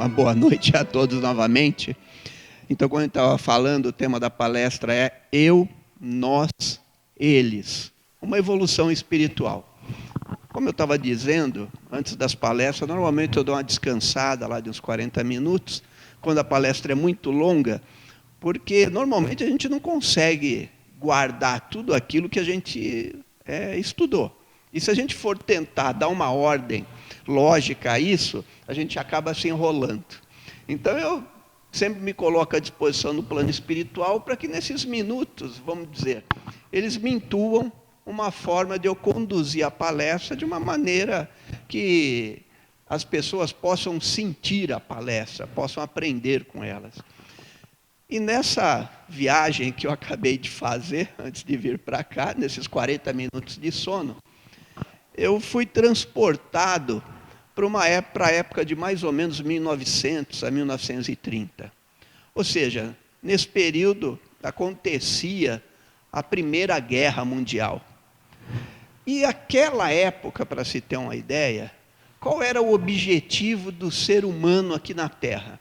Uma boa noite a todos novamente. Então, como eu estava falando, o tema da palestra é eu, nós, eles. Uma evolução espiritual. Como eu estava dizendo, antes das palestras, normalmente eu dou uma descansada lá de uns 40 minutos, quando a palestra é muito longa, porque normalmente a gente não consegue guardar tudo aquilo que a gente estudou. E se a gente for tentar dar uma ordem lógica a isso, a gente acaba se enrolando. Então eu sempre me coloco à disposição no plano espiritual para que nesses minutos, vamos dizer, eles me intuam uma forma de eu conduzir a palestra de uma maneira que as pessoas possam sentir a palestra, possam aprender com elas. E nessa viagem que eu acabei de fazer, antes de vir para cá, nesses 40 minutos de sono, eu fui transportado para a época de mais ou menos 1900 a 1930. Ou seja, nesse período acontecia a Primeira Guerra Mundial. E aquela época, para se ter uma ideia, qual era o objetivo do ser humano aqui na Terra?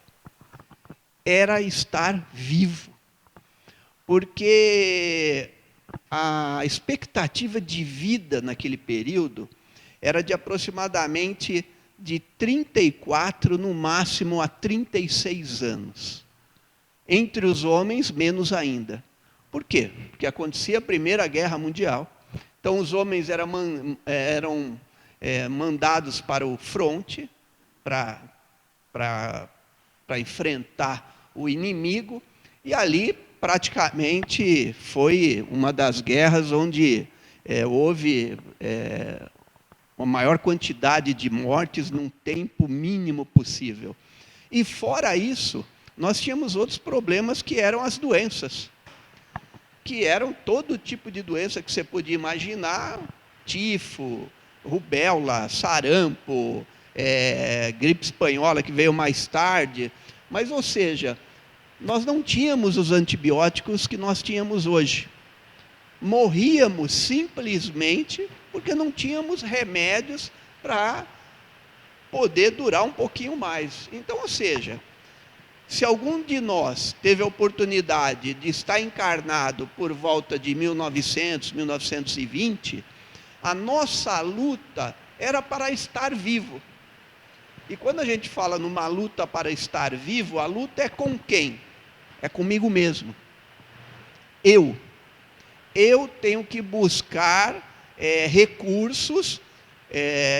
Era estar vivo. Porque a expectativa de vida naquele período era de aproximadamente de 34, no máximo, a 36 anos. Entre os homens, menos ainda. Por quê? Porque acontecia a Primeira Guerra Mundial. Então, os homens eram mandados para o fronte, para enfrentar o inimigo, e ali praticamente foi uma das guerras onde houve uma maior quantidade de mortes num tempo mínimo possível. E fora isso, nós tínhamos outros problemas que eram as doenças, que eram todo tipo de doença que você podia imaginar, tifo, rubéola, sarampo, gripe espanhola, que veio mais tarde. Mas, ou seja, nós não tínhamos os antibióticos que nós tínhamos hoje. Morríamos simplesmente porque não tínhamos remédios para poder durar um pouquinho mais. Então, ou seja, se algum de nós teve a oportunidade de estar encarnado por volta de 1900, 1920, a nossa luta era para estar vivo. E quando a gente fala numa luta para estar vivo, a luta é com quem? É comigo mesmo. Eu tenho que buscar recursos,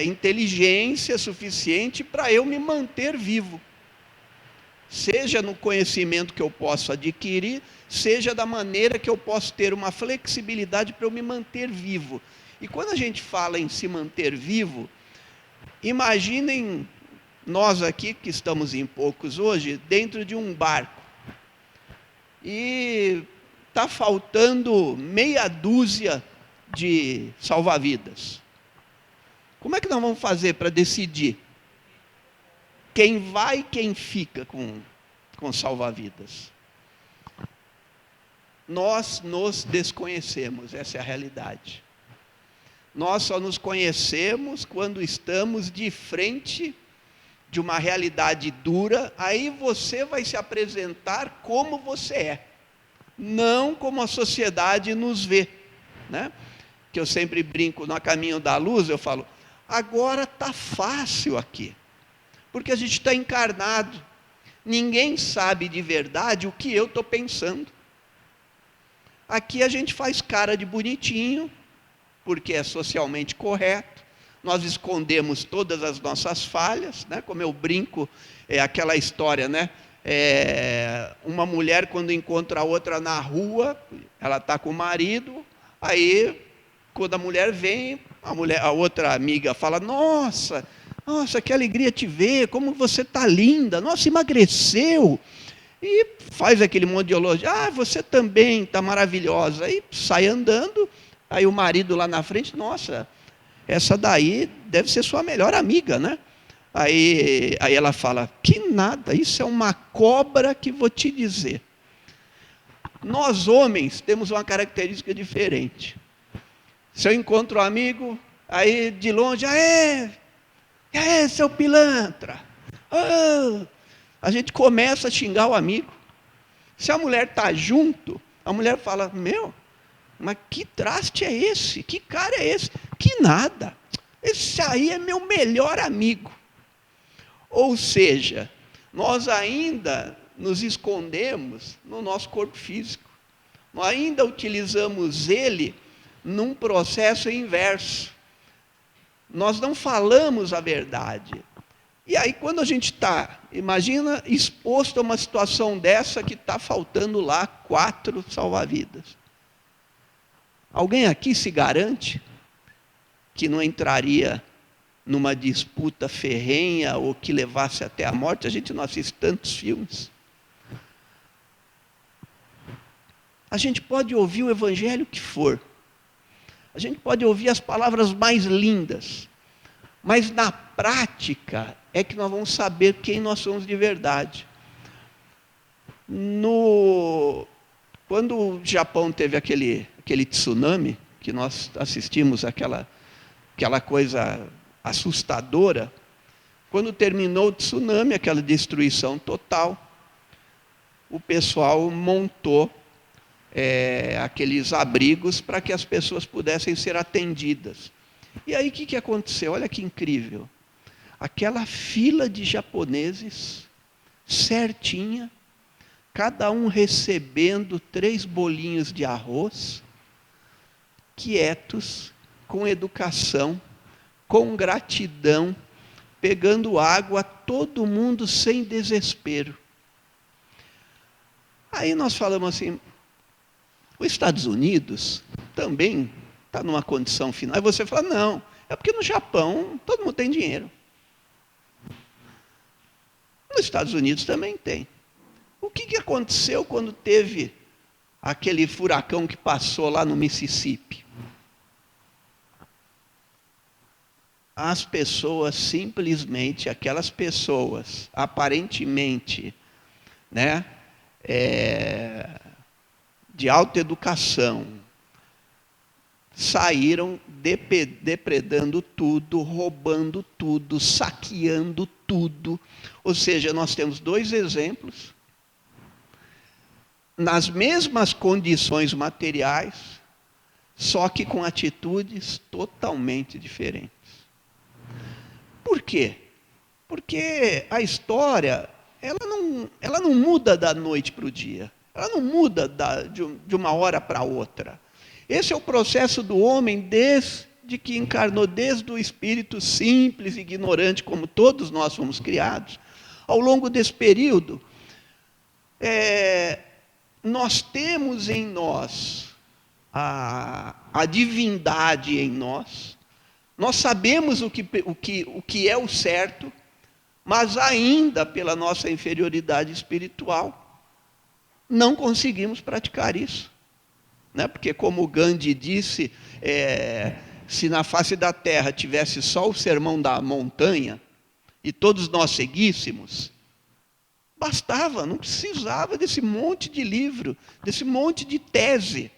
inteligência suficiente para eu me manter vivo. Seja no conhecimento que eu posso adquirir, seja da maneira que eu posso ter uma flexibilidade para eu me manter vivo. E quando a gente fala em se manter vivo, imaginem nós aqui, que estamos em poucos hoje, dentro de um barco. E está faltando meia dúzia de salva-vidas. Como é que nós vamos fazer para decidir quem vai e quem fica com salva-vidas? Nós nos desconhecemos, essa é a realidade. Nós só nos conhecemos quando estamos de frente de uma realidade dura, aí você vai se apresentar como você é, não como a sociedade nos vê, né? Que eu sempre brinco no Caminho da Luz, eu falo, agora está fácil aqui, porque a gente está encarnado, ninguém sabe de verdade o que eu estou pensando. Aqui a gente faz cara de bonitinho, porque é socialmente correto, nós escondemos todas as nossas falhas, né? Como eu brinco, é aquela história, né? Uma mulher quando encontra a outra na rua, ela está com o marido, aí quando a mulher vem, a outra amiga fala, nossa, que alegria te ver, como você está linda, nossa, emagreceu, e faz aquele monte de elogio, você também está maravilhosa, aí sai andando, aí o marido lá na frente, nossa, essa daí deve ser sua melhor amiga, né? Aí ela fala, que nada, isso é uma cobra que vou te dizer. Nós homens temos uma característica diferente. Se eu encontro um amigo, aí de longe, seu pilantra, a gente começa a xingar o amigo. Se a mulher está junto, a mulher fala, meu, mas que traste é esse? Que cara é esse? Que nada. Esse aí é meu melhor amigo. Ou seja, nós ainda nos escondemos no nosso corpo físico. Nós ainda utilizamos ele num processo inverso. Nós não falamos a verdade. E aí, quando a gente está, imagina, exposto a uma situação dessa que está faltando lá 4 salva-vidas. Alguém aqui se garante que não entraria numa disputa ferrenha ou que levasse até a morte? A gente não assiste tantos filmes. A gente pode ouvir o evangelho que for. A gente pode ouvir as palavras mais lindas. Mas na prática é que nós vamos saber quem nós somos de verdade. Quando o Japão teve aquele tsunami, que nós assistimos aquela coisa assustadora, quando terminou o tsunami, aquela destruição total, o pessoal montou aqueles abrigos para que as pessoas pudessem ser atendidas. E aí o que aconteceu? Olha que incrível. Aquela fila de japoneses, certinha, cada um recebendo 3 bolinhos de arroz, quietos, com educação, com gratidão, pegando água, todo mundo sem desespero. Aí nós falamos assim, os Estados Unidos também está numa condição final. Aí você fala, não, é porque no Japão todo mundo tem dinheiro. Nos Estados Unidos também tem. O que aconteceu quando teve aquele furacão que passou lá no Mississippi? As pessoas simplesmente, aquelas pessoas aparentemente, né, de alta educação, saíram depredando tudo, roubando tudo, saqueando tudo. Ou seja, nós temos 2 exemplos, nas mesmas condições materiais, só que com atitudes totalmente diferentes. Por quê? Porque a história, ela não muda da noite para o dia. Ela não muda de uma hora para outra. Esse é o processo do homem desde que encarnou, desde o espírito simples, ignorante, como todos nós fomos criados. Ao longo desse período, nós temos em nós a divindade em nós. Nós sabemos o que é o certo, mas ainda pela nossa inferioridade espiritual, não conseguimos praticar isso. Né? Porque como Gandhi disse, se na face da terra tivesse só o sermão da montanha, e todos nós seguíssemos, bastava, não precisava desse monte de livro, desse monte de tese.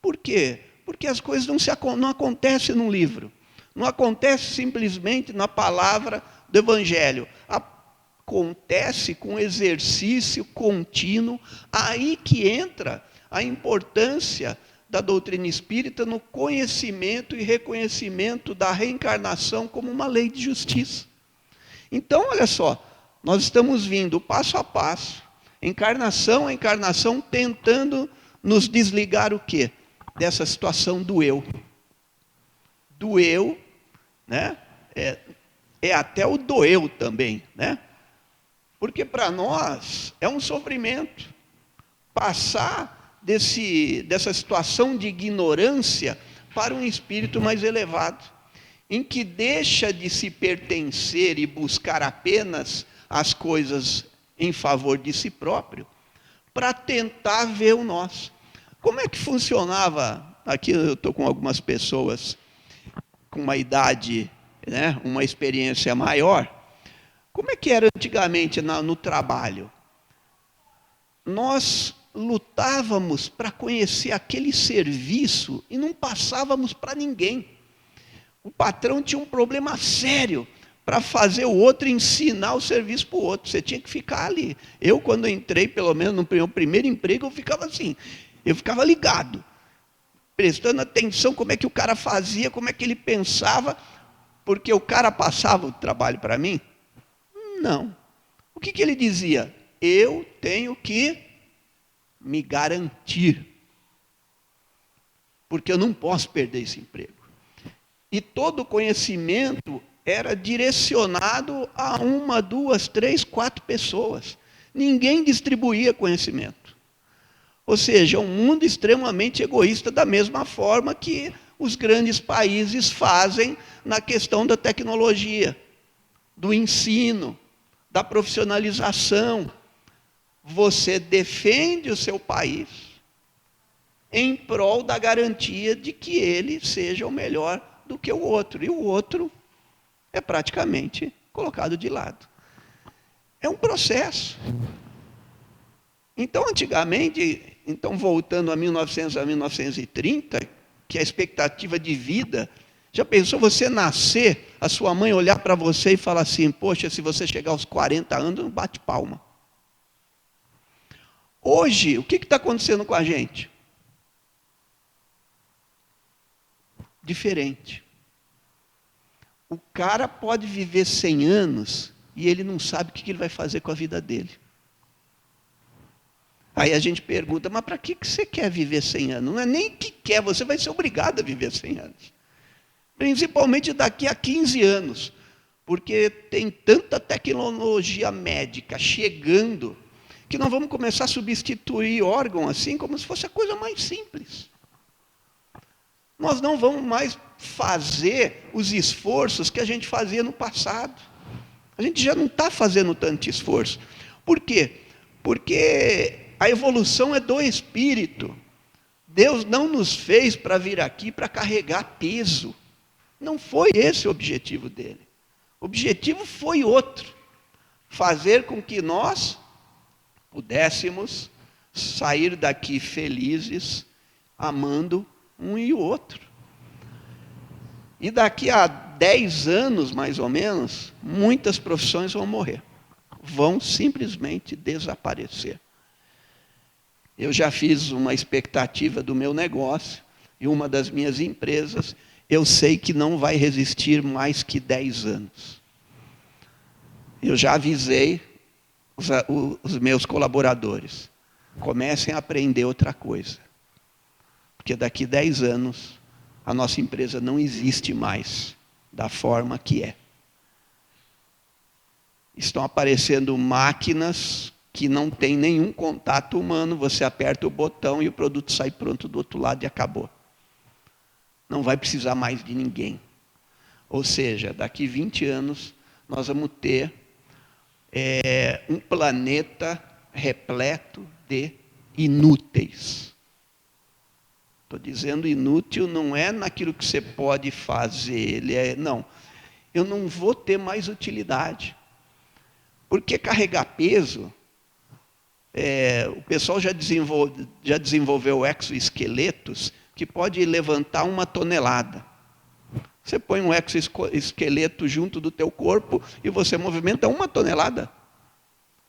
Por quê? Porque as coisas não acontecem num livro. Não acontece simplesmente na palavra do Evangelho. Acontece com exercício contínuo. Aí que entra a importância da doutrina espírita no conhecimento e reconhecimento da reencarnação como uma lei de justiça. Então, olha só, nós estamos vindo passo a passo, encarnação a encarnação, tentando nos desligar o quê? Dessa situação do eu. Do eu, né? Até o doeu também, né? Porque para nós é um sofrimento passar dessa situação de ignorância para um espírito mais elevado, em que deixa de se pertencer e buscar apenas as coisas em favor de si próprio, para tentar ver o nosso. Como é que funcionava? Aqui eu estou com algumas pessoas com uma idade, né, uma experiência maior. Como é que era antigamente no trabalho? Nós lutávamos para conhecer aquele serviço e não passávamos para ninguém. O patrão tinha um problema sério, para fazer o outro ensinar o serviço para o outro. Você tinha que ficar ali. Eu, quando entrei, pelo menos no meu primeiro emprego, eu ficava assim. Eu ficava ligado, prestando atenção como é que o cara fazia, como é que ele pensava, porque o cara passava o trabalho para mim? Não. O que ele dizia? Eu tenho que me garantir, porque eu não posso perder esse emprego. E todo o conhecimento era direcionado a 1, 2, 3, 4 pessoas. Ninguém distribuía conhecimento. Ou seja, um mundo extremamente egoísta, da mesma forma que os grandes países fazem na questão da tecnologia, do ensino, da profissionalização. Você defende o seu país em prol da garantia de que ele seja o melhor do que o outro. E o outro é praticamente colocado de lado. É um processo. Então, antigamente, voltando a 1900, a 1930, que a expectativa de vida, já pensou você nascer, a sua mãe olhar para você e falar assim, poxa, se você chegar aos 40 anos, não bate palma. Hoje, o que está acontecendo com a gente? Diferente. O cara pode viver 100 anos e ele não sabe o que ele vai fazer com a vida dele. Aí a gente pergunta, mas para que você quer viver 100 anos? Não é nem que quer, você vai ser obrigado a viver 100 anos. Principalmente daqui a 15 anos. Porque tem tanta tecnologia médica chegando, que nós vamos começar a substituir órgão assim, como se fosse a coisa mais simples. Nós não vamos mais fazer os esforços que a gente fazia no passado. A gente já não está fazendo tanto esforço. Por quê? Porque a evolução é do espírito. Deus não nos fez para vir aqui para carregar peso. Não foi esse o objetivo dele. O objetivo foi outro. Fazer com que nós pudéssemos sair daqui felizes, amando um e o outro. E daqui a 10 anos, mais ou menos, muitas profissões vão morrer. Vão simplesmente desaparecer. Eu já fiz uma expectativa do meu negócio, e uma das minhas empresas, eu sei que não vai resistir mais que 10 anos. Eu já avisei os meus colaboradores, comecem a aprender outra coisa. Porque daqui 10 anos, a nossa empresa não existe mais da forma que é. Estão aparecendo máquinas que não tem nenhum contato humano, você aperta o botão e o produto sai pronto do outro lado e acabou. Não vai precisar mais de ninguém. Ou seja, daqui 20 anos, nós vamos ter um planeta repleto de inúteis. Estou dizendo inútil não é naquilo que você pode fazer, não. Eu não vou ter mais utilidade. Porque carregar peso, o pessoal já desenvolveu exoesqueletos que pode levantar 1 tonelada. Você põe um exoesqueleto junto do teu corpo e você movimenta 1 tonelada,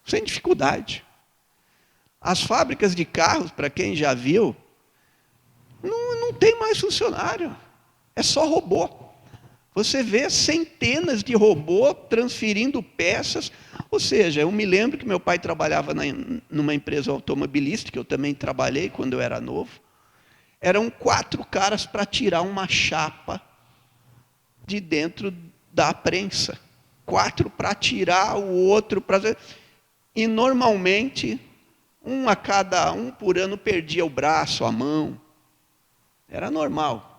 sem dificuldade. As fábricas de carros, para quem já viu, não tem mais funcionário, é só robô. Você vê centenas de robôs transferindo peças. Ou seja, eu me lembro que meu pai trabalhava numa empresa automobilística, que eu também trabalhei quando eu era novo. Eram 4 caras para tirar uma chapa de dentro da prensa. 4 para tirar, o outro para... E normalmente, um por ano perdia o braço, a mão. Era normal.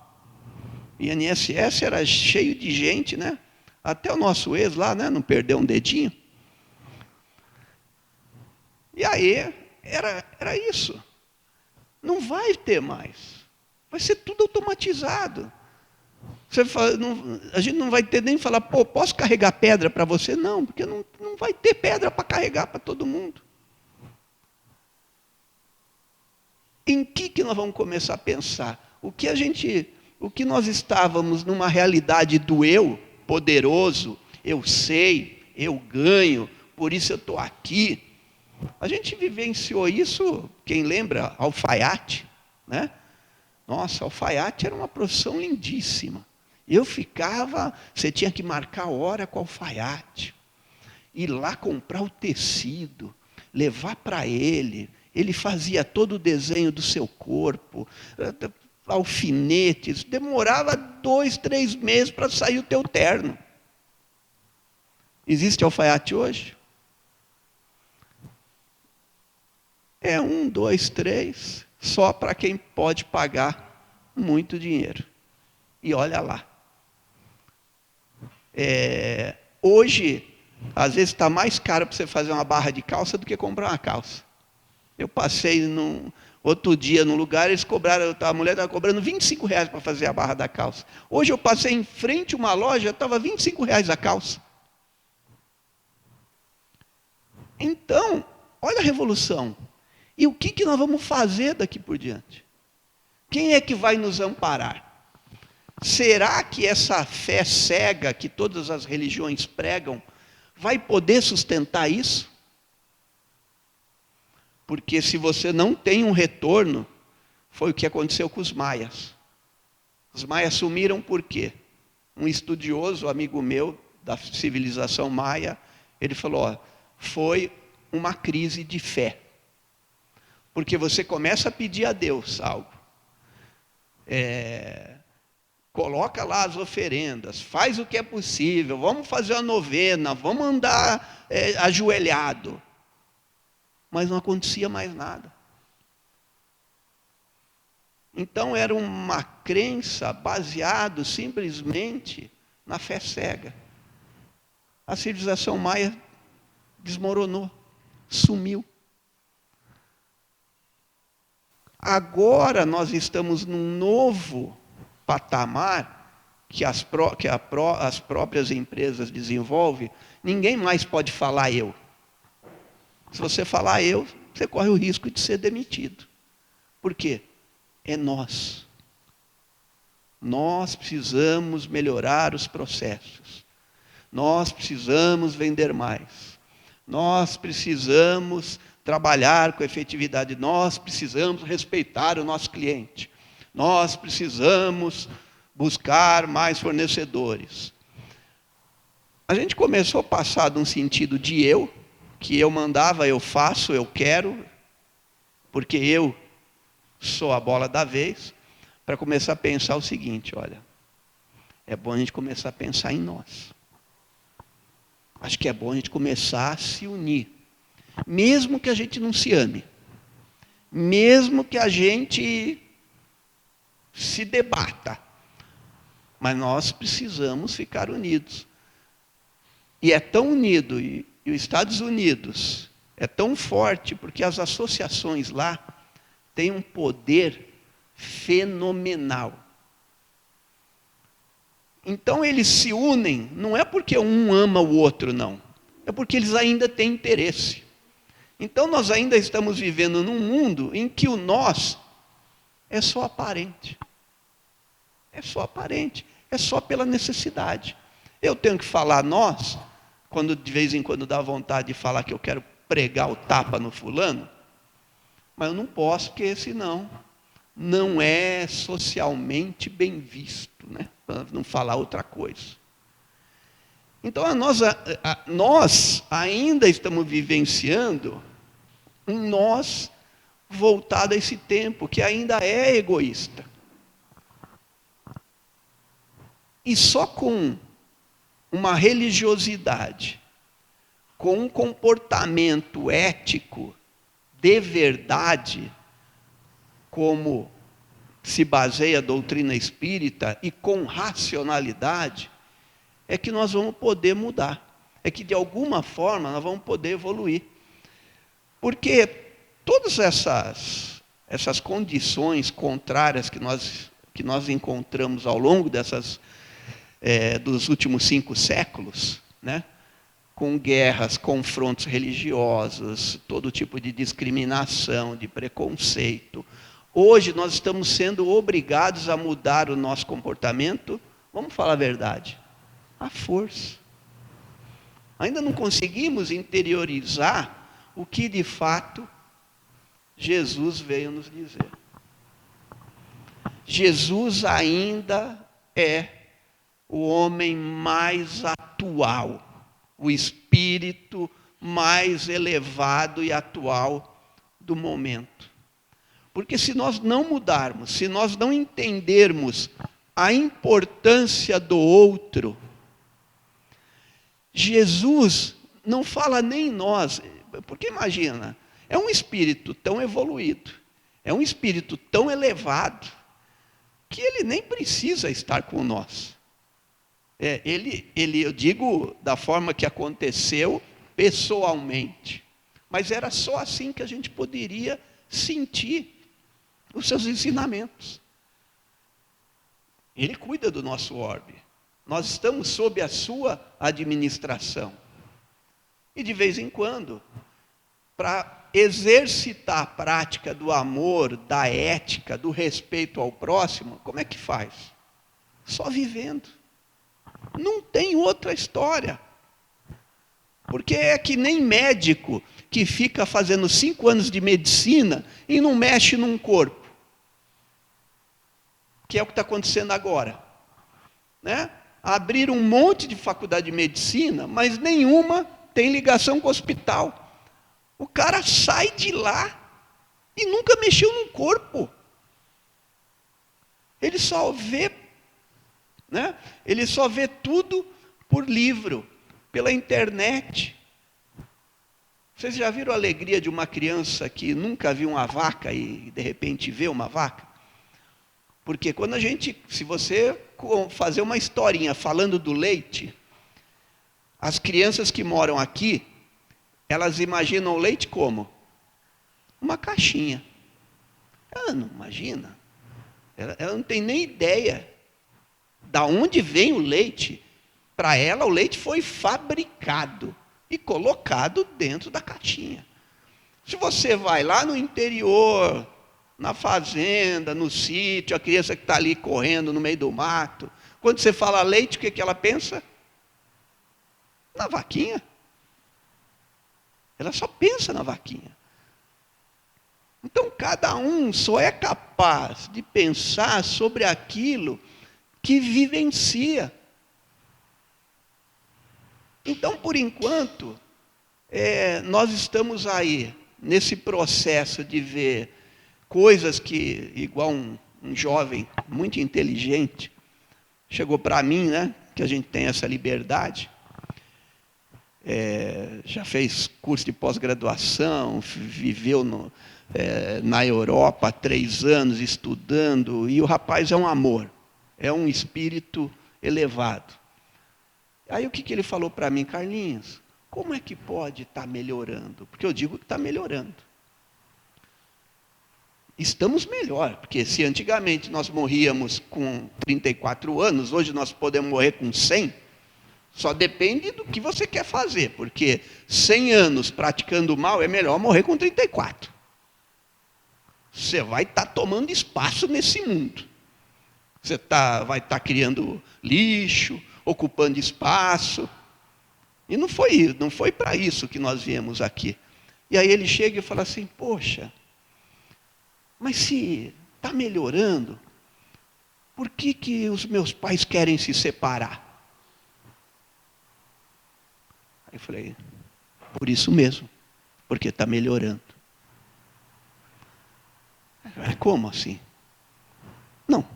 INSS era cheio de gente, né? Até o nosso ex lá, né? Não perdeu um dedinho. E aí, era isso. Não vai ter mais. Vai ser tudo automatizado. A gente não vai ter nem falar, posso carregar pedra para você? Não, porque não vai ter pedra para carregar para todo mundo. Em que nós vamos começar a pensar? O que nós estávamos numa realidade do eu, poderoso, eu sei, eu ganho, por isso eu estou aqui. A gente vivenciou isso, quem lembra, alfaiate, né? Nossa, alfaiate era uma profissão lindíssima. Eu ficava, você tinha que marcar hora com alfaiate, ir lá comprar o tecido, levar para ele fazia todo o desenho do seu corpo, alfinetes, demorava 2, 3 meses para sair o teu terno. Existe alfaiate hoje? É 1, 2, 3, só para quem pode pagar muito dinheiro. E olha lá. Hoje, às vezes está mais caro para você fazer uma barra de calça do que comprar uma calça. Eu passei outro dia num lugar, eles cobraram, a mulher estava cobrando R$ 25 para fazer a barra da calça. Hoje eu passei em frente a uma loja, estava R$ 25 a calça. Então, olha a revolução. E o que nós vamos fazer daqui por diante? Quem é que vai nos amparar? Será que essa fé cega que todas as religiões pregam vai poder sustentar isso? Porque se você não tem um retorno, foi o que aconteceu com os maias. Os maias sumiram por quê? Um estudioso, amigo meu, da civilização maia, ele falou, foi uma crise de fé. Porque você começa a pedir a Deus algo. Coloca lá as oferendas, faz o que é possível, vamos fazer a novena, vamos andar ajoelhado. Mas não acontecia mais nada. Então era uma crença baseada simplesmente na fé cega. A civilização maia desmoronou, sumiu. Agora nós estamos num novo patamar que as próprias empresas desenvolvem. Ninguém mais pode falar eu. Se você falar eu, você corre o risco de ser demitido. Por quê? É nós. Nós precisamos melhorar os processos. Nós precisamos vender mais. Nós precisamos trabalhar com efetividade. Nós precisamos respeitar o nosso cliente. Nós precisamos buscar mais fornecedores. A gente começou a passar de um sentido de eu, que eu mandava, eu faço, eu quero, porque eu sou a bola da vez, para começar a pensar o seguinte, olha, é bom a gente começar a pensar em nós. Acho que é bom a gente começar a se unir. Mesmo que a gente não se ame. Mesmo que a gente se debata. Mas nós precisamos ficar unidos. E é tão unido, e os Estados Unidos é tão forte, porque as associações lá têm um poder fenomenal. Então eles se unem, não é porque um ama o outro, não. É porque eles ainda têm interesse. Então nós ainda estamos vivendo num mundo em que o nós é só aparente. É só aparente. É só pela necessidade. Eu tenho que falar nós, quando de vez em quando dá vontade de falar que eu quero pregar o tapa no fulano, mas eu não posso, porque senão não é socialmente bem visto, né? Para não falar outra coisa. Então nós ainda estamos vivenciando um nós voltado a esse tempo, que ainda é egoísta. E só com uma religiosidade, com um comportamento ético de verdade, como se baseia a doutrina espírita, e com racionalidade, é que nós vamos poder mudar. É que de alguma forma nós vamos poder evoluir. Porque todas essas condições contrárias que nós encontramos ao longo dos últimos 5 séculos, né? Com guerras, confrontos religiosos, todo tipo de discriminação, de preconceito. Hoje nós estamos sendo obrigados a mudar o nosso comportamento, vamos falar a verdade, à força. Ainda não conseguimos interiorizar o que de fato Jesus veio nos dizer. Jesus ainda é o homem mais atual, o espírito mais elevado e atual do momento. Porque se nós não mudarmos, se nós não entendermos a importância do outro, Jesus não fala nem nós, porque imagina, é um espírito tão evoluído, é um espírito tão elevado, que ele nem precisa estar com nós. Eu digo da forma que aconteceu pessoalmente, mas era só assim que a gente poderia sentir os seus ensinamentos. Ele cuida do nosso orbe, nós estamos sob a sua administração. E de vez em quando, para exercitar a prática do amor, da ética, do respeito ao próximo, como é que faz? Só vivendo. Não tem outra história. Porque é que nem médico que fica fazendo 5 anos de medicina e não mexe num corpo. Que é o que está acontecendo agora. Né? Abriram um monte de faculdade de medicina, mas nenhuma tem ligação com o hospital. O cara sai de lá e nunca mexeu num corpo. Ele só vê, né? Ele só vê tudo por livro, pela internet. Vocês já viram a alegria de uma criança que nunca viu uma vaca e de repente vê uma vaca? Porque quando a gente, se você fazer uma historinha falando do leite, as crianças que moram aqui, elas imaginam o leite como? Uma caixinha. Ela não imagina. Ela não tem nem ideia de onde vem o leite. Para ela, o leite foi fabricado e colocado dentro da caixinha. Se você vai lá no interior, na fazenda, no sítio, a criança que está ali correndo no meio do mato, quando você fala leite, o que ela pensa? Na vaquinha. Ela só pensa na vaquinha. Então, cada um só é capaz de pensar sobre aquilo que vivencia. Então, por enquanto, nós estamos aí, nesse processo de ver coisas que, igual um jovem muito inteligente, chegou para mim, né, que a gente tem essa liberdade, já fez curso de pós-graduação, viveu na Europa há 3 anos estudando, e o rapaz é um amor, é um espírito elevado. Aí o que ele falou para mim? Carlinhos, como é que pode estar melhorando? Porque eu digo que está melhorando. Estamos melhor, porque se antigamente nós morríamos com 34 anos, hoje nós podemos morrer com 100, só depende do que você quer fazer, porque 100 anos praticando mal é melhor morrer com 34. Você vai estar tomando espaço nesse mundo. Você vai estar criando lixo, ocupando espaço. E não foi para isso que nós viemos aqui. E aí ele chega e fala assim, poxa, mas se está melhorando, por que os meus pais querem se separar? Aí eu falei, por isso mesmo, porque está melhorando. Como assim? Não,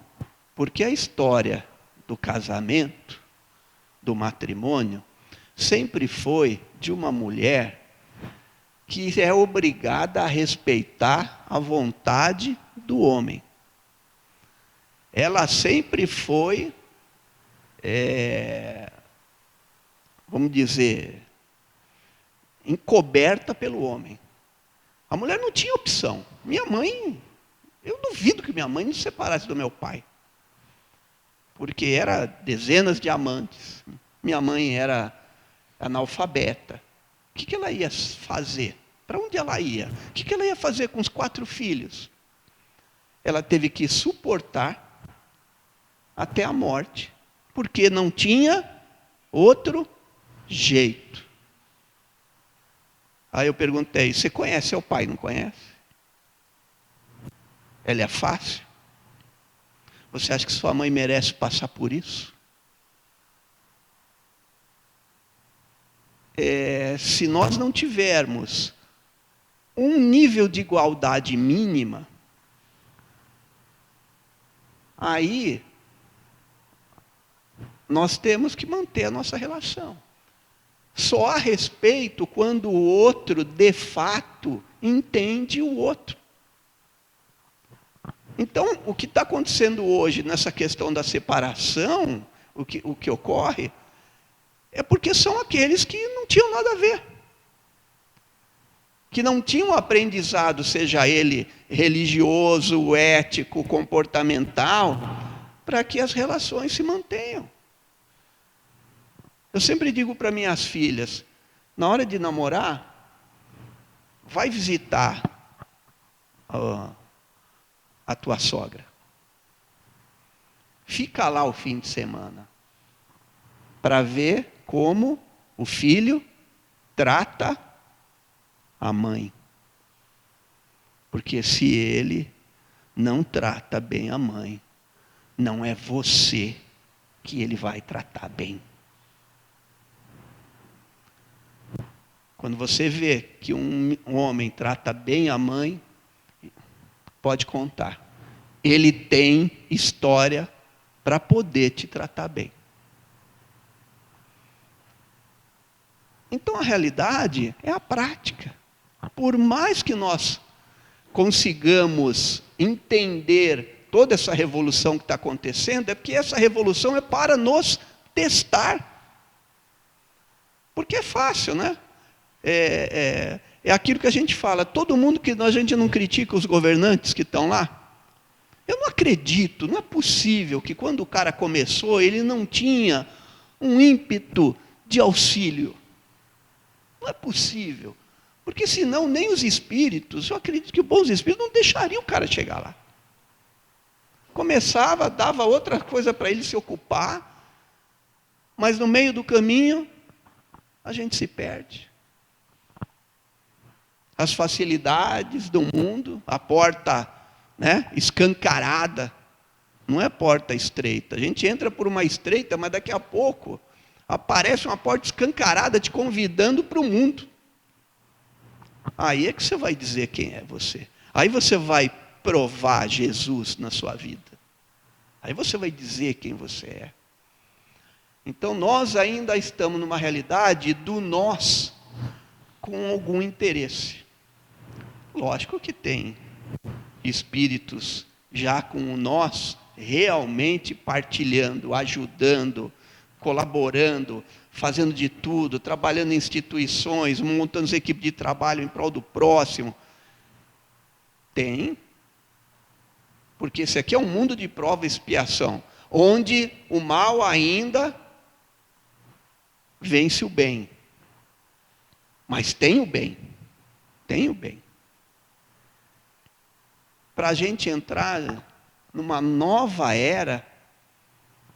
porque a história do casamento, do matrimônio, sempre foi de uma mulher que é obrigada a respeitar a vontade do homem. Ela sempre foi, vamos dizer, encoberta pelo homem. A mulher não tinha opção. Minha mãe, eu duvido que minha mãe não se separasse do meu pai. Porque era dezenas de amantes. Minha mãe era analfabeta. O que ela ia fazer? Para onde ela ia? O que ela ia fazer com os 4 filhos? Ela teve que suportar até a morte, porque não tinha outro jeito. Aí eu perguntei, você conhece seu pai, não conhece? Ele é fácil? Você acha que sua mãe merece passar por isso? Se nós não tivermos um nível de igualdade mínima, aí nós temos que manter a nossa relação. Só há respeito quando o outro, de fato, entende o outro. Então, o que está acontecendo hoje nessa questão da separação, o que ocorre, é porque são aqueles que não tinham nada a ver. Que não tinham aprendizado, seja ele religioso, ético, comportamental, para que as relações se mantenham. Eu sempre digo para minhas filhas, na hora de namorar, vai visitar a tua sogra. Fica lá o fim de semana, para ver como o filho trata a mãe. Porque se ele não trata bem a mãe, não é você que ele vai tratar bem. Quando você vê que um homem trata bem a mãe, pode contar. Ele tem história para poder te tratar bem. Então a realidade é a prática. Por mais que nós consigamos entender toda essa revolução que está acontecendo, é porque essa revolução é para nos testar. Porque é fácil, né? É aquilo que a gente fala, todo mundo que a gente não critica os governantes que estão lá. Eu não acredito, não é possível que quando o cara começou, ele não tinha um ímpeto de auxílio. Não é possível. Porque senão nem os espíritos, eu acredito que os bons espíritos não deixariam o cara chegar lá. Começava, dava outra coisa para ele se ocupar, mas no meio do caminho, a gente se perde. As facilidades do mundo, a porta, né, escancarada, não é porta estreita. A gente entra por uma estreita, mas daqui a pouco aparece uma porta escancarada te convidando para o mundo. Aí é que você vai dizer quem é você. Aí você vai provar Jesus na sua vida. Aí você vai dizer quem você é. Então nós ainda estamos numa realidade do nós com algum interesse. Lógico que tem espíritos já com o nós realmente partilhando, ajudando, colaborando, fazendo de tudo, trabalhando em instituições, montando equipes de trabalho em prol do próximo. Tem. Porque esse aqui é um mundo de prova e expiação, onde o mal ainda vence o bem. Mas tem o bem. Tem o bem. Para a gente entrar numa nova era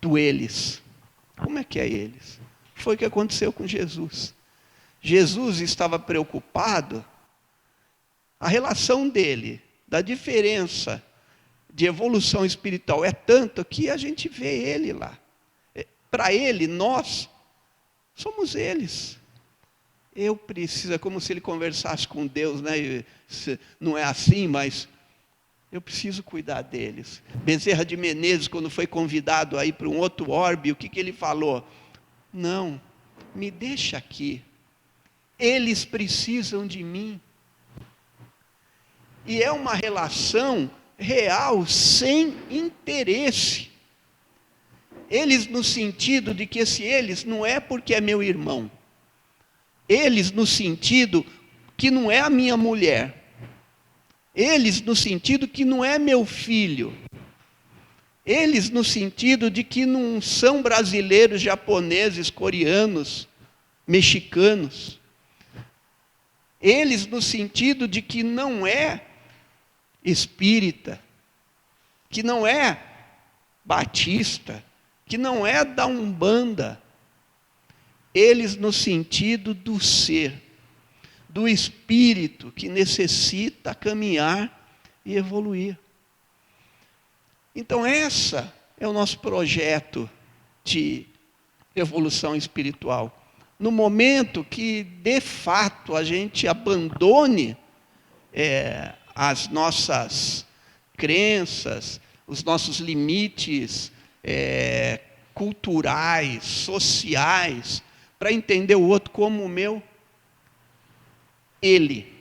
do eles. Como é que é eles? Foi o que aconteceu com Jesus. Jesus estava preocupado, a relação dele, da diferença de evolução espiritual é tanto que a gente vê ele lá. Para ele, nós somos eles. Eu preciso, é como se ele conversasse com Deus, né? Não é assim, mas eu preciso cuidar deles. Bezerra de Menezes, quando foi convidado a ir para um outro orbe, o que ele falou? Não, me deixa aqui. Eles precisam de mim. E é uma relação real, sem interesse. Eles no sentido de que esse eles não é porque é meu irmão. Eles no sentido que não é a minha mulher. Eles no sentido que não é meu filho. Eles no sentido de que não são brasileiros, japoneses, coreanos, mexicanos. Eles no sentido de que não é espírita, que não é batista, que não é da Umbanda. Eles no sentido do ser, do espírito que necessita caminhar e evoluir. Então, esse é o nosso projeto de evolução espiritual. No momento que, de fato, a gente abandone as nossas crenças, os nossos limites culturais, sociais, para entender o outro como o meu ele.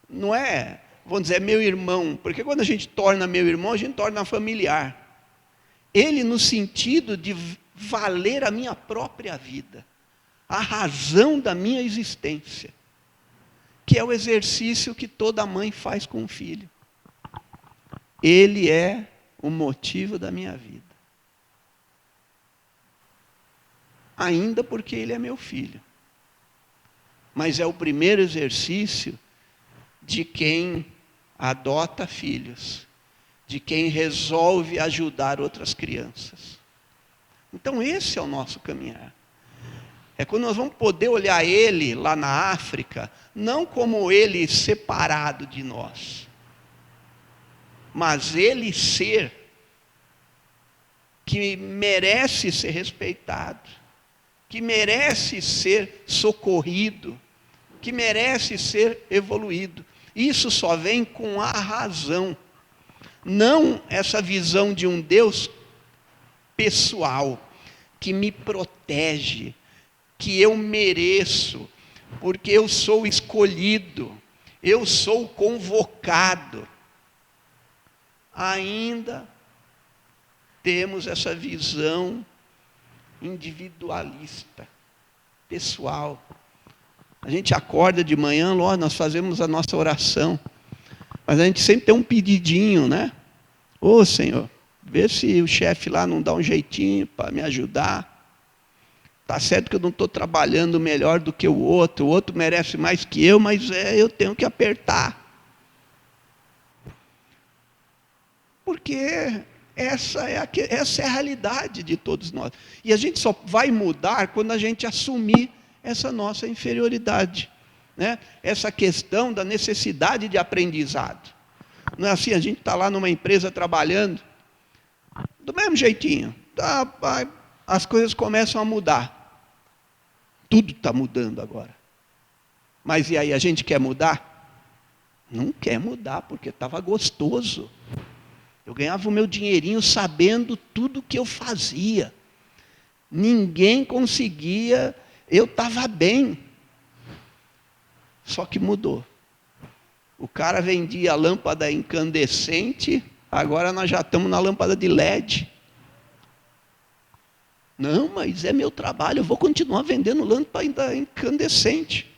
Não é, vamos dizer, meu irmão, porque quando a gente torna meu irmão, a gente torna familiar. Ele no sentido de valer a minha própria vida, a razão da minha existência, que é o exercício que toda mãe faz com o filho. Ele é o motivo da minha vida. Ainda porque ele é meu filho. Mas é o primeiro exercício de quem adota filhos, de quem resolve ajudar outras crianças. Então esse é o nosso caminhar. É quando nós vamos poder olhar ele lá na África, não como ele separado de nós, mas ele ser que merece ser respeitado, que merece ser socorrido, que merece ser evoluído. Isso só vem com a razão, não essa visão de um Deus pessoal, que me protege, que eu mereço, porque eu sou escolhido, eu sou convocado. Ainda temos essa visão individualista, pessoal. A gente acorda de manhã, nós fazemos a nossa oração, mas a gente sempre tem um pedidinho, né? Ô Senhor, vê se o chefe lá não dá um jeitinho para me ajudar. Está certo que eu não estou trabalhando melhor do que o outro merece mais que eu, mas eu tenho que apertar. Porque essa é a realidade de todos nós. E a gente só vai mudar quando a gente assumir essa nossa inferioridade, né? Essa questão da necessidade de aprendizado. Não é assim, a gente está lá numa empresa trabalhando, do mesmo jeitinho, as coisas começam a mudar. Tudo está mudando agora. Mas e aí, a gente quer mudar? Não quer mudar, porque estava gostoso. Eu ganhava o meu dinheirinho sabendo tudo que eu fazia. Ninguém conseguia, eu estava bem. Só que mudou. O cara vendia lâmpada incandescente, agora nós já estamos na lâmpada de LED. Não, mas é meu trabalho, eu vou continuar vendendo lâmpada incandescente.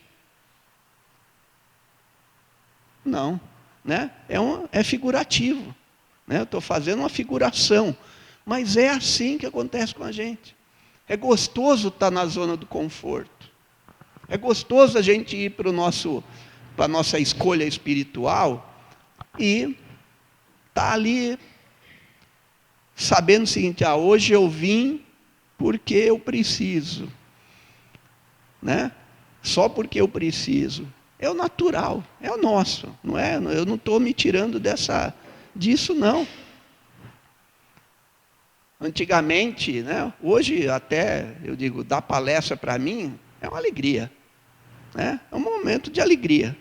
Não, né? É figurativo. Eu estou fazendo uma figuração, mas é assim que acontece com a gente. É gostoso estar na zona do conforto. É gostoso a gente ir para a nossa escolha espiritual e estar ali sabendo o seguinte: hoje eu vim porque eu preciso, né? Só porque eu preciso. É o natural, é o nosso, não é? Eu não estou me tirando disso não. Antigamente, né? Hoje até, eu digo, dar palestra para mim é uma alegria, né? É um momento de alegria,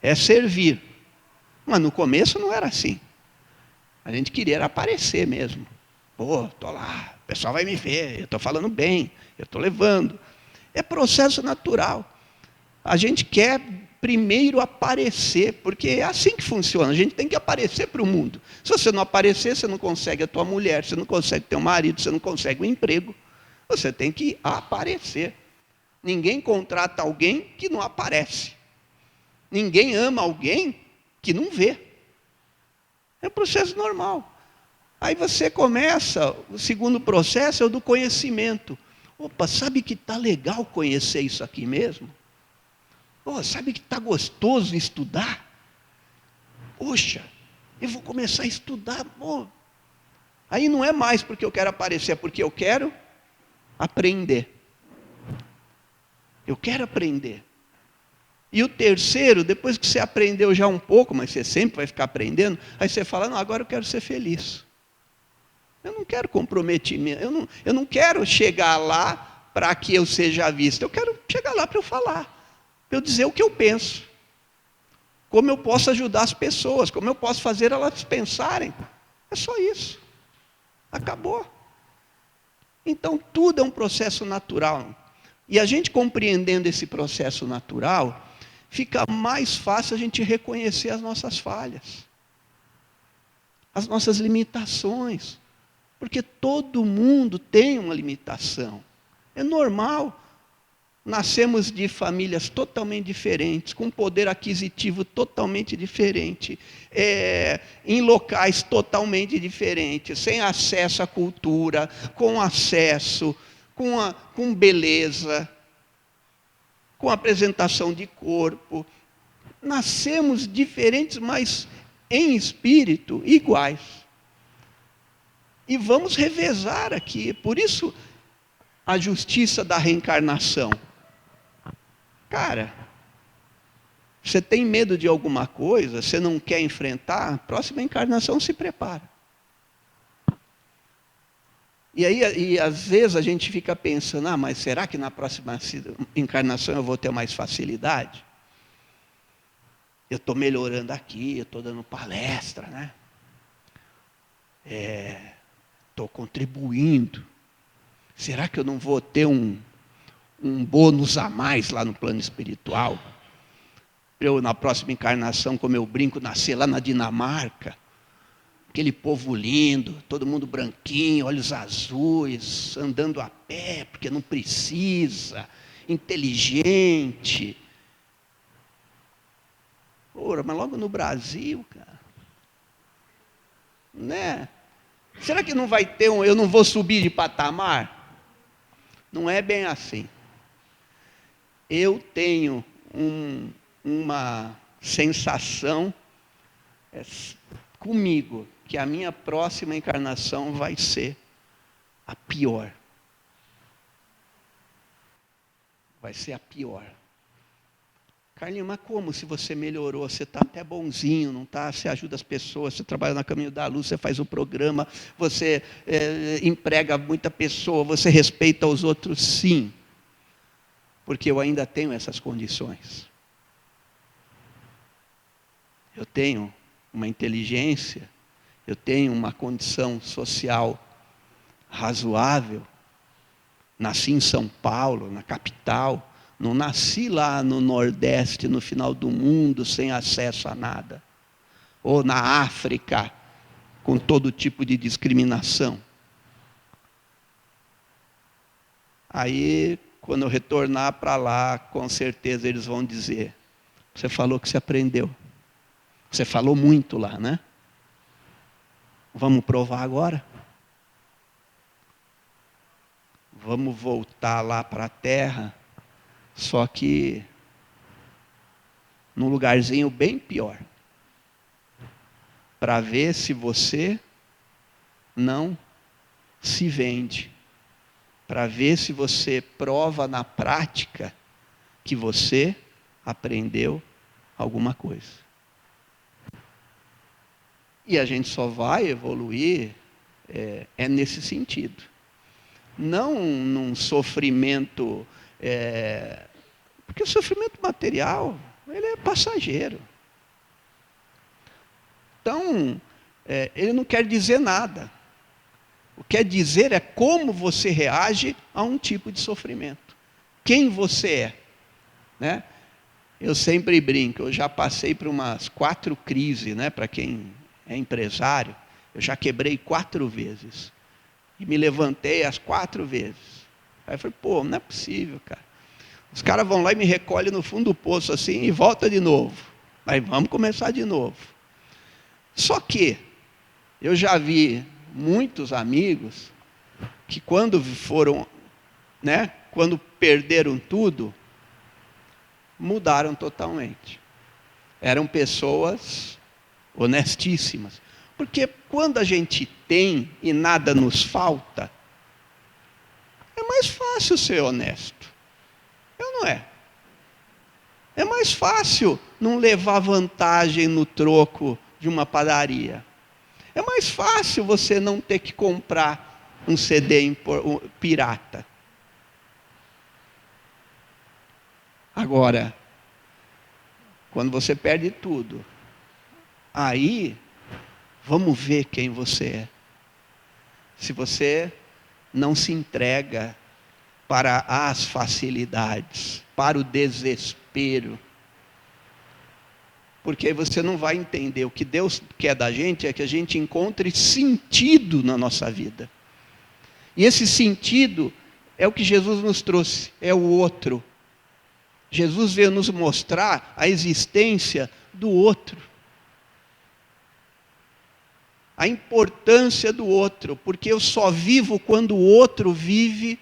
é servir. Mas no começo não era assim. A gente queria aparecer mesmo. Pô, estou lá, o pessoal vai me ver, eu estou falando bem, eu estou levando. É processo natural. A gente quer primeiro aparecer, porque é assim que funciona, a gente tem que aparecer para o mundo. Se você não aparecer, você não consegue a tua mulher, você não consegue ter um marido, você não consegue um emprego. Você tem que aparecer. Ninguém contrata alguém que não aparece. Ninguém ama alguém que não vê. É um processo normal. Aí você começa, o segundo processo é o do conhecimento. Opa, sabe que está legal conhecer isso aqui mesmo? Sabe que está gostoso estudar? Poxa, eu vou começar a estudar. Aí não é mais porque eu quero aparecer, é porque eu quero aprender. Eu quero aprender. E o terceiro, depois que você aprendeu já um pouco, mas você sempre vai ficar aprendendo, aí você fala, não, agora eu quero ser feliz. Eu não quero comprometimento, eu não quero chegar lá para que eu seja visto. Eu quero chegar lá para eu falar, para eu dizer o que eu penso. Como eu posso ajudar as pessoas, como eu posso fazer elas pensarem. É só isso. Acabou. Então, tudo é um processo natural. E a gente compreendendo esse processo natural, fica mais fácil a gente reconhecer as nossas falhas, as nossas limitações. Porque todo mundo tem uma limitação. É normal. Nascemos de famílias totalmente diferentes, com poder aquisitivo totalmente diferente, em locais totalmente diferentes, sem acesso à cultura, com acesso, com beleza, com apresentação de corpo. Nascemos diferentes, mas em espírito iguais. E vamos revezar aqui. Por isso, a justiça da reencarnação. Cara, você tem medo de alguma coisa, você não quer enfrentar, próxima encarnação se prepara. E às vezes a gente fica pensando, mas será que na próxima encarnação eu vou ter mais facilidade? Eu estou melhorando aqui, eu estou dando palestra, né? Estou contribuindo. Será que eu não vou ter um bônus a mais lá no plano espiritual? Eu, na próxima encarnação, como eu brinco, nascer lá na Dinamarca. Aquele povo lindo, todo mundo branquinho, olhos azuis, andando a pé, porque não precisa, inteligente. Ora, mas logo no Brasil, cara. Né? Será que não vai ter eu não vou subir de patamar? Não é bem assim. Eu tenho uma sensação comigo, que a minha próxima encarnação vai ser a pior. Vai ser a pior. Carlinhos, mas como se você melhorou? Você está até bonzinho, não está? Você ajuda as pessoas, você trabalha na Caminho da Luz, você faz o programa, você emprega muita pessoa, você respeita os outros, sim. Porque eu ainda tenho essas condições. Eu tenho uma inteligência, eu tenho uma condição social razoável. Nasci em São Paulo, na capital. Não nasci lá no Nordeste, no final do mundo, sem acesso a nada. Ou na África, com todo tipo de discriminação. Aí, quando eu retornar para lá, com certeza eles vão dizer, você falou que você aprendeu. Você falou muito lá, né? Vamos provar agora? Vamos voltar lá para a terra, só que num lugarzinho bem pior, para ver se você não se vende, para ver se você prova na prática que você aprendeu alguma coisa. E a gente só vai evoluir nesse sentido. Não num sofrimento, porque o sofrimento material, ele é passageiro. Então, ele não quer dizer nada. O que quer dizer é como você reage a um tipo de sofrimento. Quem você é. Né? Eu sempre brinco, eu já passei por umas 4 crises, né? Para quem é empresário, eu já quebrei 4 vezes. E me levantei as 4 vezes. Aí eu falei, não é possível, cara. Os caras vão lá e me recolhem no fundo do poço assim e volta de novo. Aí vamos começar de novo. Só que eu já vi muitos amigos que quando foram, né, quando perderam tudo, mudaram totalmente. Eram pessoas honestíssimas. Porque quando a gente tem e nada nos falta, é mais fácil ser honesto. Não é? É mais fácil não levar vantagem no troco de uma padaria. É mais fácil você não ter que comprar um CD pirata. Agora, quando você perde tudo, aí vamos ver quem você é. Se você não se entrega para as facilidades, para o desespero. Porque aí você não vai entender. O que Deus quer da gente é que a gente encontre sentido na nossa vida. E esse sentido é o que Jesus nos trouxe, é o outro. Jesus veio nos mostrar a existência do outro. A importância do outro, porque eu só vivo quando o outro vive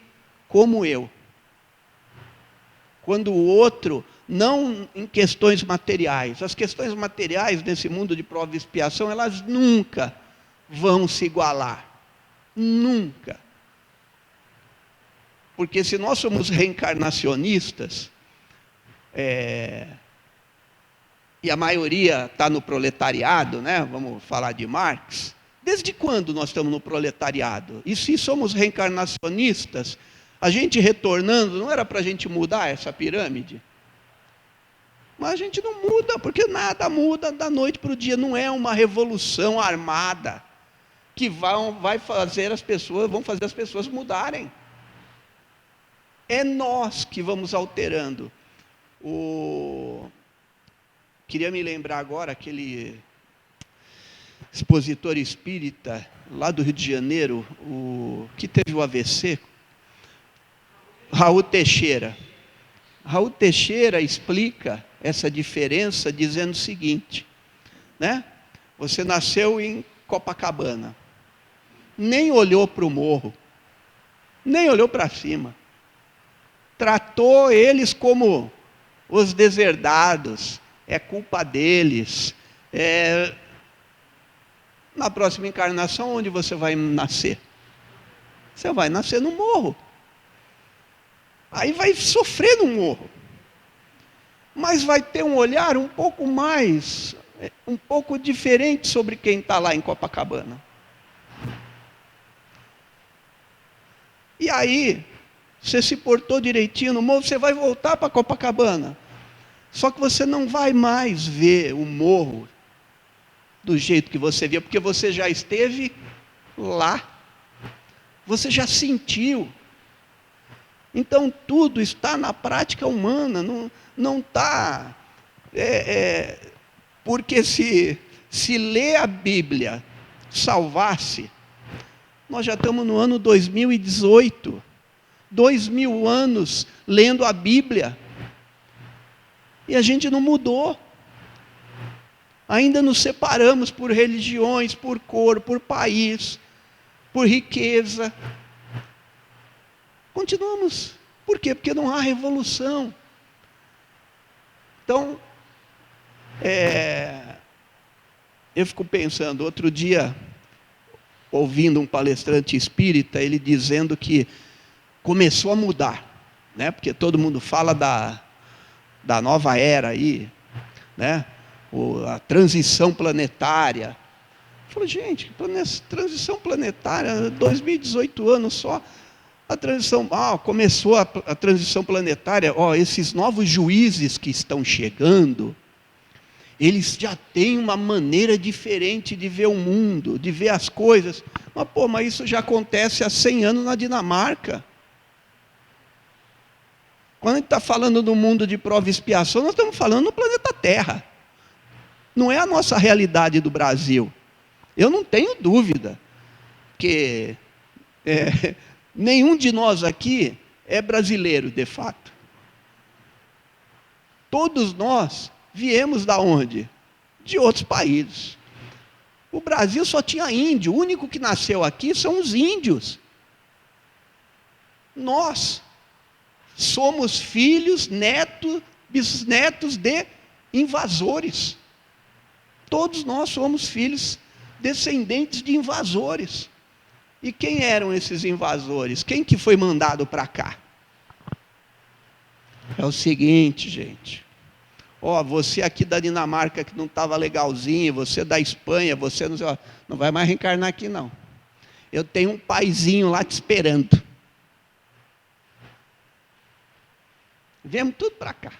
como eu. Quando o outro, não em questões materiais. As questões materiais nesse mundo de prova e expiação, elas nunca vão se igualar. Nunca. Porque se nós somos reencarnacionistas, e a maioria está no proletariado, né? Vamos falar de Marx. Desde quando nós estamos no proletariado? E se somos reencarnacionistas, a gente retornando, não era para a gente mudar essa pirâmide? Mas a gente não muda, porque nada muda da noite para o dia. Não é uma revolução armada que vão fazer as pessoas mudarem. É nós que vamos alterando. Queria me lembrar agora aquele expositor espírita lá do Rio de Janeiro, que teve o AVC, Raul Teixeira. Raul Teixeira explica essa diferença dizendo o seguinte, né? Você nasceu em Copacabana, nem olhou para o morro, nem olhou para cima, tratou eles como os deserdados, é culpa deles. Na próxima encarnação, onde você vai nascer? Você vai nascer no morro. Aí vai sofrer no morro. Mas vai ter um olhar um pouco diferente sobre quem está lá em Copacabana. E aí, você se portou direitinho no morro, você vai voltar para Copacabana. Só que você não vai mais ver o morro do jeito que você via, porque você já esteve lá. Você já sentiu. Então, tudo está na prática humana, não está... porque se ler a Bíblia salvasse, nós já estamos no ano 2018, 2000 anos lendo a Bíblia, e a gente não mudou. Ainda nos separamos por religiões, por cor, por país, por riqueza. Continuamos. Por quê? Porque não há revolução. Então, eu fico pensando, outro dia, ouvindo um palestrante espírita, ele dizendo que começou a mudar, né? Porque todo mundo fala da nova era aí, né? A transição planetária. Eu falei, gente, transição planetária, 2018 anos só. A transição, começou a transição planetária, esses novos juízes que estão chegando, eles já têm uma maneira diferente de ver o mundo, de ver as coisas. Mas isso já acontece há 100 anos na Dinamarca. Quando a gente está falando do mundo de prova e expiação, nós estamos falando no planeta Terra. Não é a nossa realidade do Brasil. Eu não tenho dúvida que nenhum de nós aqui é brasileiro, de fato. Todos nós viemos da onde? De outros países. O Brasil só tinha índio. O único que nasceu aqui são os índios. Nós somos filhos, netos, bisnetos de invasores. Todos nós somos filhos, descendentes de invasores. E quem eram esses invasores? Quem que foi mandado para cá? É o seguinte, gente. Ó, você aqui da Dinamarca que não estava legalzinho, você da Espanha, você não sei, ó, não vai mais reencarnar aqui não. Eu tenho um paizinho lá te esperando. Viemos tudo para cá.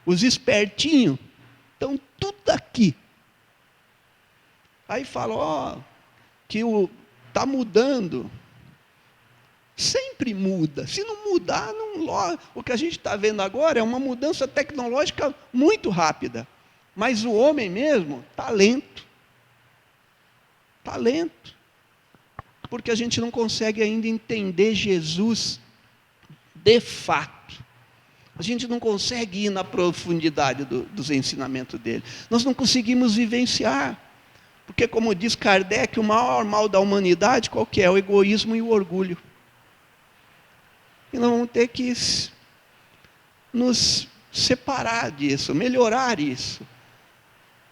Os espertinhos estão tudo aqui. Aí fala, ó, que está mudando. Sempre muda. Se não mudar, o que a gente está vendo agora é uma mudança tecnológica muito rápida. Mas o homem mesmo está lento. Está lento. Porque a gente não consegue ainda entender Jesus de fato. A gente não consegue ir na profundidade dos ensinamentos dele. Nós não conseguimos vivenciar. Porque, como diz Kardec, o maior mal da humanidade, qual que é? O egoísmo e o orgulho. E nós vamos ter que nos separar disso, melhorar isso,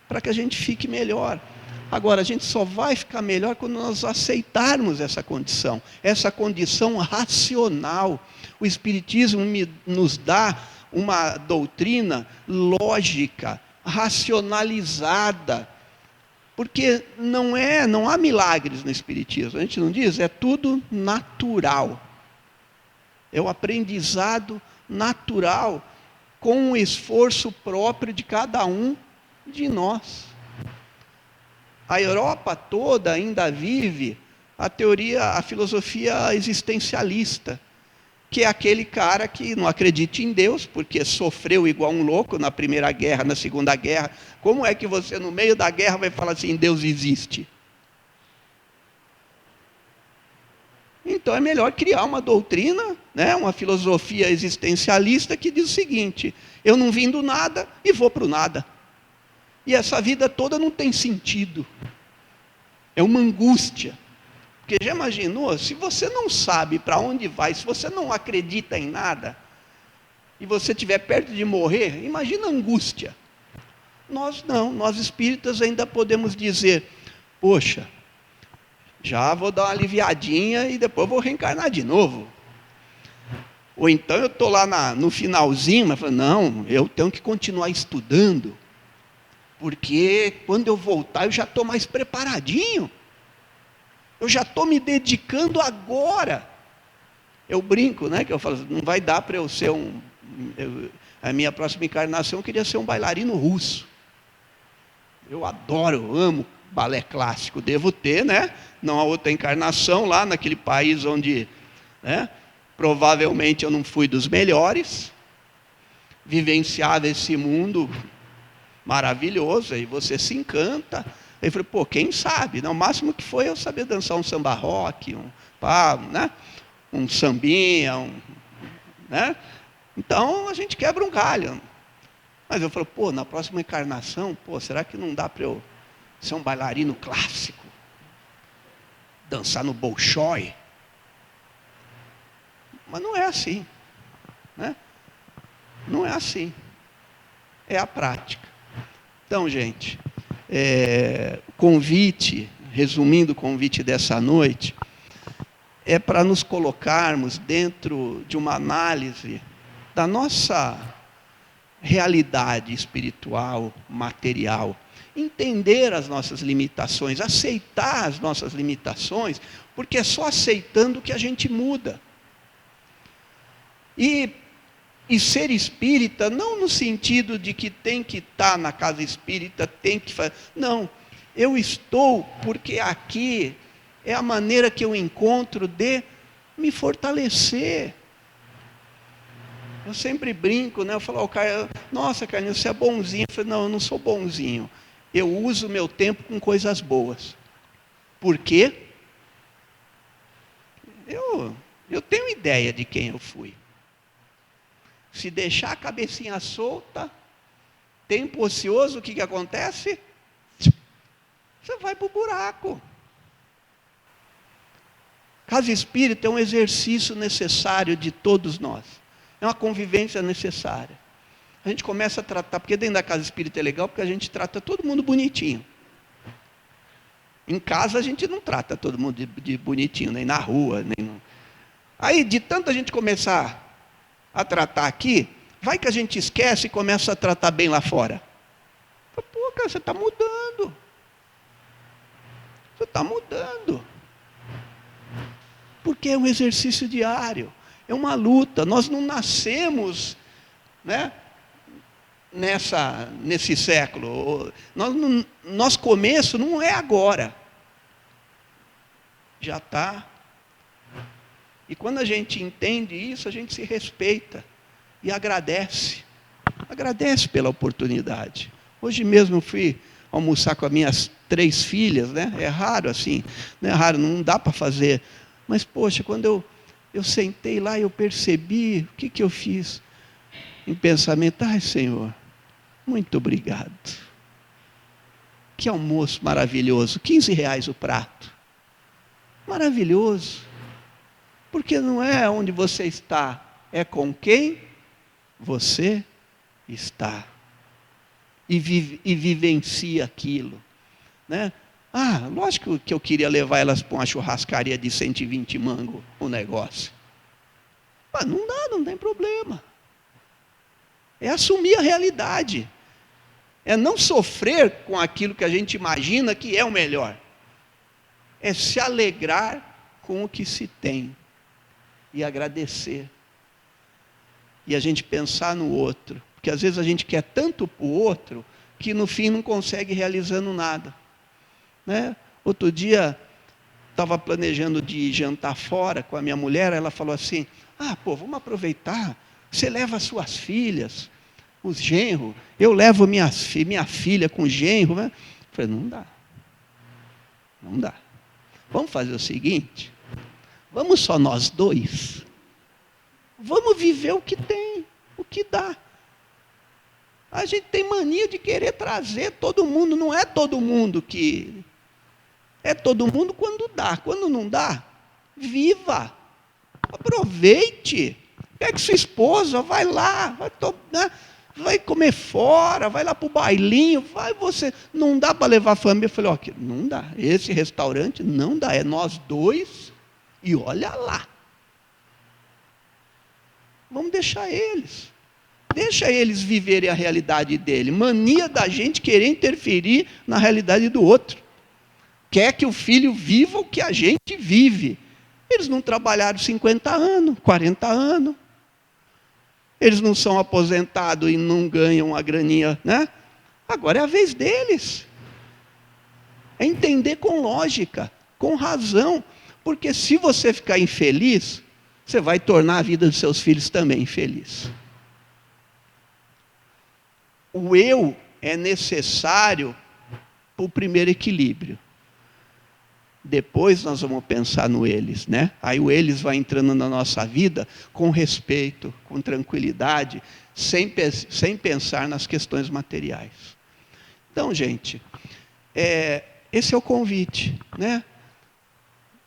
para que a gente fique melhor. Agora, a gente só vai ficar melhor quando nós aceitarmos essa condição racional. O Espiritismo nos dá uma doutrina lógica, racionalizada, porque não há milagres no Espiritismo, a gente não diz, é tudo natural. É o aprendizado natural, com o esforço próprio de cada um de nós. A Europa toda ainda vive a filosofia existencialista, que é aquele cara que não acredita em Deus, porque sofreu igual um louco na Primeira Guerra, na Segunda Guerra. Como é que você, no meio da guerra, vai falar assim, Deus existe? Então é melhor criar uma doutrina, né, uma filosofia existencialista que diz o seguinte, eu não vim do nada e vou para o nada. E essa vida toda não tem sentido. É uma angústia. Porque já imaginou, se você não sabe para onde vai, se você não acredita em nada, e você estiver perto de morrer, imagina a angústia. Nós não, nós espíritas ainda podemos dizer, poxa, já vou dar uma aliviadinha e depois vou reencarnar de novo. Ou então eu estou lá no finalzinho, mas falo, não, eu tenho que continuar estudando, porque quando eu voltar eu já estou mais preparadinho. Eu já estou me dedicando agora. Eu brinco, né? Que eu falo, não vai dar para eu ser a minha próxima encarnação, eu queria ser um bailarino russo. Eu adoro, amo balé clássico. Devo ter, né? Não há outra encarnação lá naquele país onde, né, provavelmente eu não fui dos melhores. Vivenciava esse mundo maravilhoso, aí você se encanta. Aí eu falei, pô, quem sabe? O máximo que foi eu saber dançar um samba rock, né? Um sambinha, né? Então a gente quebra um galho. Mas eu falei, pô, na próxima encarnação, pô, será que não dá para eu ser um bailarino clássico? Dançar no Bolshoi? Mas não é assim, né? Não é assim. É a prática. Então, gente, convite, resumindo o convite dessa noite, é para nos colocarmos dentro de uma análise da nossa realidade espiritual, material, entender as nossas limitações, aceitar as nossas limitações, porque é só aceitando que a gente muda. E ser espírita, não no sentido de que tem que estar na casa espírita, tem que fazer. Não, eu estou porque aqui é a maneira que eu encontro de me fortalecer. Eu sempre brinco, né? Eu falo ao cara, nossa, Carlinhos, você é bonzinho. Eu falo, não, eu não sou bonzinho. Eu uso o meu tempo com coisas boas. Por quê? Eu tenho ideia de quem eu fui. Se deixar a cabecinha solta, tempo ocioso, o que acontece? Você vai para o buraco. Casa espírita é um exercício necessário de todos nós. É uma convivência necessária. A gente começa a tratar, porque dentro da casa espírita é legal, porque a gente trata todo mundo bonitinho. Em casa a gente não trata todo mundo de bonitinho, nem na rua. Aí, de tanto a gente começar a tratar aqui, Vai que a gente esquece e começa a tratar bem lá fora. Pô, cara, você está mudando. Você está mudando. Porque é um exercício diário. É uma luta. Nós não nascemos, né, nesse século. Nosso começo não é agora. Já está. E quando a gente entende isso, a gente se respeita e agradece. Agradece pela oportunidade. Hoje mesmo eu fui almoçar com as minhas 3 filhas, né? É raro assim, não é raro, não dá para fazer. Mas, poxa, quando eu sentei lá, eu percebi, o que eu fiz? Em pensamento, ai Senhor, muito obrigado. Que almoço maravilhoso, R$ 15 o prato. Maravilhoso. Porque não é onde você está, é com quem você está. E vivencia aquilo. Né? Lógico que eu queria levar elas para uma churrascaria de 120 mangos, o negócio. Mas não dá, não tem problema. É assumir a realidade. É não sofrer com aquilo que a gente imagina que é o melhor. É se alegrar com o que se tem. E agradecer. E a gente pensar no outro. Porque às vezes a gente quer tanto para o outro, que no fim não consegue realizando nada. Né? Outro dia, estava planejando de jantar fora com a minha mulher, ela falou assim, vamos aproveitar, você leva as suas filhas, os genros, eu levo minha filha com genro. Né? Eu falei, não dá. Não dá. Vamos fazer o seguinte, vamos só nós 2. Vamos viver o que tem, o que dá. A gente tem mania de querer trazer todo mundo, não é todo mundo que... É todo mundo quando dá. Quando não dá, viva. Aproveite. Pega sua esposa, vai lá, vai comer fora, vai lá para o bailinho, vai você. Não dá para levar a família. Eu falei, não dá. Esse restaurante não dá. É nós 2 e olha lá. Vamos deixar eles. Deixa eles viverem a realidade dele. Mania da gente querer interferir na realidade do outro. Quer que o filho viva o que a gente vive. Eles não trabalharam 50 anos, 40 anos. Eles não são aposentados e não ganham uma graninha, né? Agora é a vez deles. É entender com lógica, com razão. Porque se você ficar infeliz, você vai tornar a vida dos seus filhos também infeliz. O eu é necessário para o primeiro equilíbrio. Depois nós vamos pensar no eles, né? Aí o eles vai entrando na nossa vida com respeito, com tranquilidade, sem pensar nas questões materiais. Então, gente, esse é o convite, né?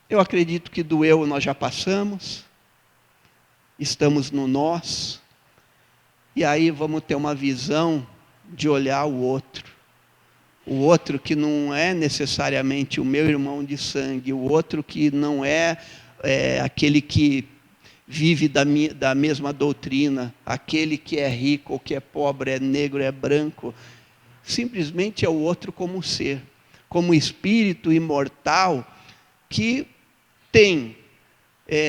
Eu acredito que do eu nós já passamos, estamos no nós, e aí vamos ter uma visão de olhar o outro. O outro que não é necessariamente o meu irmão de sangue, o outro que não é, aquele que vive da mesma doutrina, aquele que é rico ou que é pobre, é negro, é branco. Simplesmente é o outro como ser, como espírito imortal que tem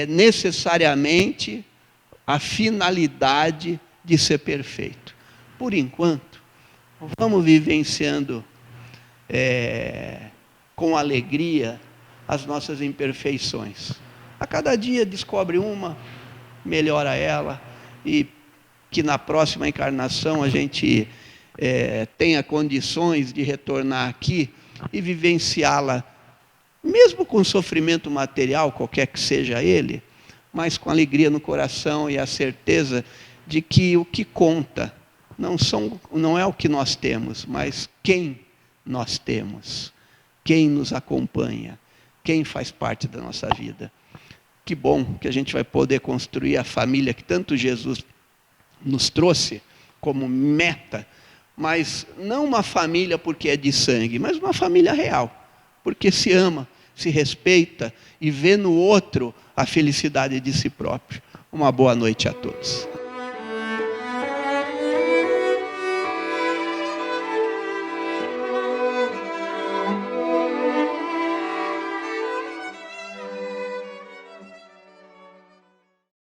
necessariamente a finalidade de ser perfeito. Por enquanto, vamos vivenciando com alegria as nossas imperfeições. A cada dia descobre uma, melhora ela, e que na próxima encarnação a gente tenha condições de retornar aqui e vivenciá-la, mesmo com sofrimento material, qualquer que seja ele, mas com alegria no coração e a certeza de que o que conta não é o que nós temos, mas quem nós temos, quem nos acompanha, quem faz parte da nossa vida. Que bom que a gente vai poder construir a família que tanto Jesus nos trouxe como meta, mas não uma família porque é de sangue, mas uma família real, porque se ama, se respeita e vê no outro a felicidade de si próprio. Uma boa noite a todos.